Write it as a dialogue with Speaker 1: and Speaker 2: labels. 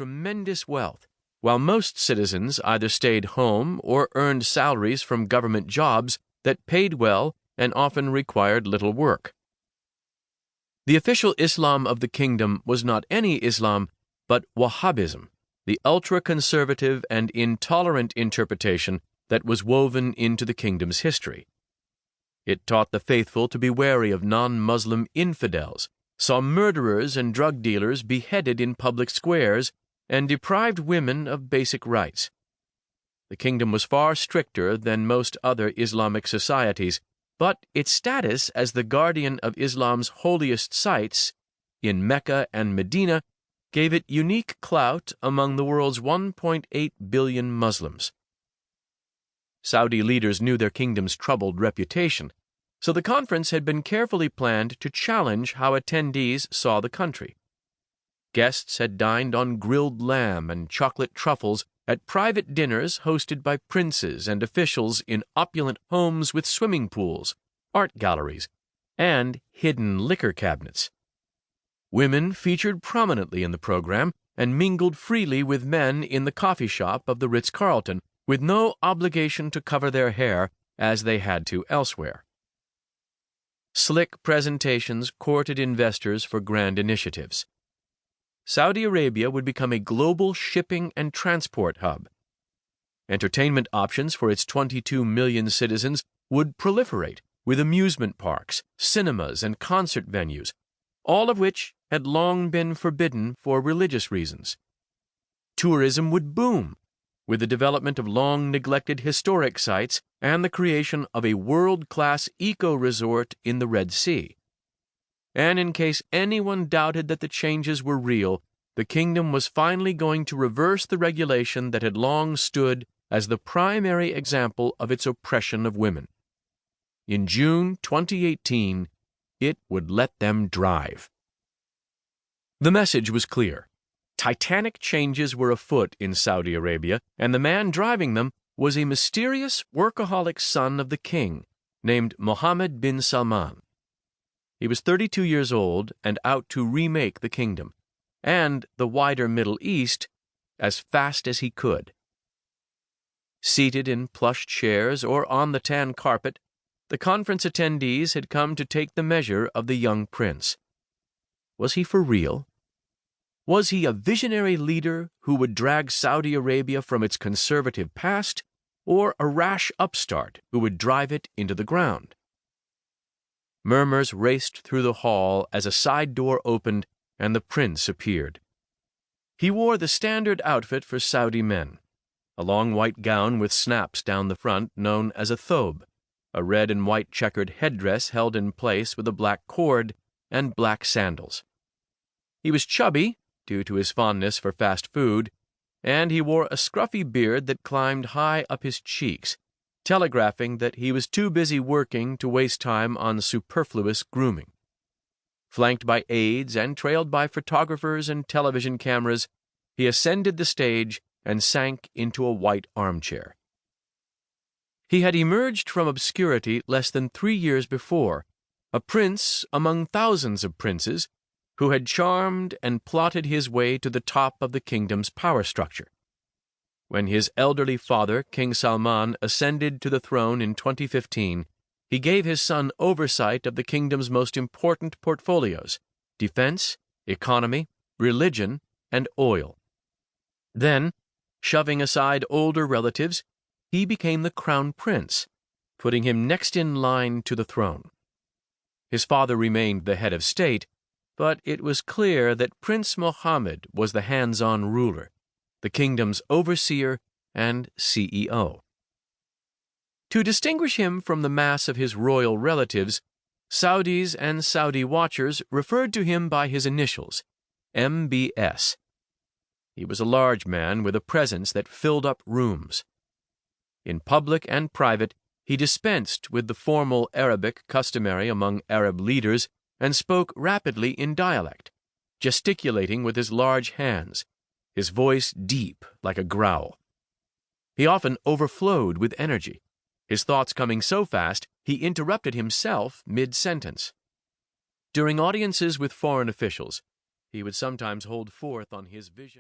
Speaker 1: tremendous wealth, while most citizens either stayed home or earned salaries from government jobs that paid well and often required little work. The official Islam of the kingdom was not any Islam, but Wahhabism, the ultra-conservative and intolerant interpretation that was woven into the kingdom's history. It taught the faithful to be wary of non-Muslim infidels, saw murderers and drug dealers beheaded in public squares, and deprived women of basic rights. The kingdom was far stricter than most other Islamic societies, but its status as the guardian of Islam's holiest sites in Mecca and Medina gave it unique clout among the world's 1.8 billion Muslims. Saudi leaders knew their kingdom's troubled reputation, so the conference had been carefully planned to challenge how attendees saw the country. Guests had dined on grilled lamb and chocolate truffles at private dinners hosted by princes and officials in opulent homes with swimming pools, art galleries, and hidden liquor cabinets. Women featured prominently in the program and mingled freely with men in the coffee shop of the Ritz-Carlton, with no obligation to cover their hair as they had to elsewhere. Slick presentations courted investors for grand initiatives. Saudi Arabia would become a global shipping and transport hub. Entertainment options for its 22 million citizens would proliferate, with amusement parks, cinemas, and concert venues, all of which had long been forbidden for religious reasons. Tourism would boom, with the development of long-neglected historic sites and the creation of a world-class eco-resort in the Red Sea. And in case anyone doubted that the changes were real, the kingdom was finally going to reverse the regulation that had long stood as the primary example of its oppression of women. In June 2018, it would let them drive. The message was clear. Titanic changes were afoot in Saudi Arabia, and the man driving them was a mysterious workaholic son of the king named Mohammed bin Salman. He was 32 years old and out to remake the kingdom, and the wider Middle East, as fast as he could. Seated in plush chairs or on the tan carpet, the conference attendees had come to take the measure of the young prince. Was he for real? Was he a visionary leader who would drag Saudi Arabia from its conservative past, or a rash upstart who would drive it into the ground? Murmurs raced through the hall as a side door opened and the prince appeared. He wore the standard outfit for Saudi men, a long white gown with snaps down the front known as a thobe, a red and white checkered headdress held in place with a black cord, and black sandals. He was chubby, due to his fondness for fast food, and he wore a scruffy beard that climbed high up his cheeks, telegraphing that he was too busy working to waste time on superfluous grooming. Flanked by aides and trailed by photographers and television cameras, he ascended the stage and sank into a white armchair. He had emerged from obscurity less than 3 years before, a prince among thousands of princes, who had charmed and plotted his way to the top of the kingdom's power structure. When his elderly father, King Salman, ascended to the throne in 2015, he gave his son oversight of the kingdom's most important portfolios: defense, economy, religion, and oil. Then, shoving aside older relatives, he became the crown prince, putting him next in line to the throne. His father remained the head of state, but it was clear that Prince Mohammed was the hands-on ruler, the kingdom's overseer and CEO. To distinguish him from the mass of his royal relatives, Saudis and Saudi watchers referred to him by his initials, MBS. He was a large man with a presence that filled up rooms. In public and private, he dispensed with the formal Arabic customary among Arab leaders and spoke rapidly in dialect, gesticulating with his large hands, his voice deep like a growl. He often overflowed with energy, his thoughts coming so fast he interrupted himself mid-sentence. During audiences with foreign officials, he would sometimes hold forth on his vision.